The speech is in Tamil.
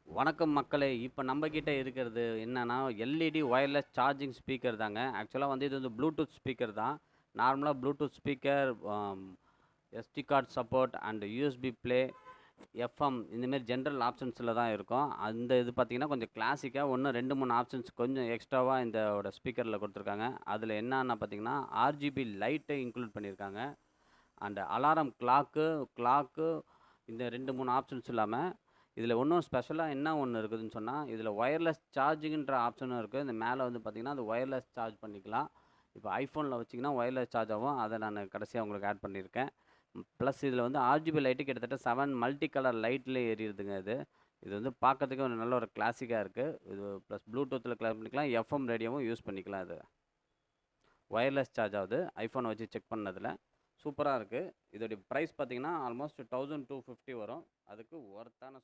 வணக்கம் மக்களே! இப்ப நம்மகிட்ட இருக்கிறது என்னன்னா, எல்இடி வயர்லெஸ் சார்ஜிங் ஸ்பீக்கர் தாங்க. ஆக்சுவலா வந்து இது வந்து ப்ளூடூத் ஸ்பீக்கர் தான். நார்மலா Bluetooth speaker, ST card support and USB play, FM இந்த மாரி ஜென்ரல் ஆப்ஷன்ஸ்ல தான் இருக்கும். அந்த இது பார்த்தீங்கன்னா, கொஞ்சம் கிளாசிக்கா இன்னும் 2, 3 ஆப்ஷன்ஸ் கொஞ்சம் எக்ஸ்ட்ராவா இந்தோட ஸ்பீக்கர்ல குடுத்துருக்காங்க. அதில என்னான்னா பார்த்தீங்கன்னா, ஆர்ஜிபி லைட்ட இன்க்ளூட் பண்ணியிருக்காங்க. அண்ட் அலாரம் கிளாக்கு இந்த 2, 3 ஆப்ஷன்ஸ் இல்லாம, இதில இன்னும் ஸ்பெஷலா என்ன ஒண்ணு இருக்குதுன்னு சொன்னா, இதில வயர்லெஸ் சார்ஜிங்ன்ற ஆப்ஷனும் இருக்கு. இந்த மேல வந்து பார்த்தீங்கன்னா, அது வயர்லெஸ் சார்ஜ் பண்ணிக்கலாம். இப்ப iPhoneல வச்சீங்கன்னா, வயர்லெஸ் சார்ஜ் ஆகும். அத நானு கடைசியா உங்களுக்கு ஆட் பண்ணியிருக்கேன். ப்ளஸ் இதில வந்து ஆர்ஜிபி லைட்டு கிட்டத்தட்ட 7 மல்டி கலர் லைட்ல எரியுதுங்க இது. இது வந்து பார்க்கறதுக்கு ஒரு நல்ல ஒரு கிளாசிக்கா இருக்கு. இது ப்ளஸ் ப்ளூடூத்ல கனெக்ட் பண்ணிக்கலாம். எஃப்எம் ரேடியோவும் யூஸ் பண்ணிக்கலாம் இது. வயர்லெஸ் சார்ஜ் ஆகுது. iPhone வச்சு செக் பண்ணதுல. சூப்பரா இருக்கு. இதோடைய பிரைஸ் பார்த்தீங்கன்னா, ஆல்மோஸ்ட் 1250 வரும். அதுக்கு ஒர்த்தான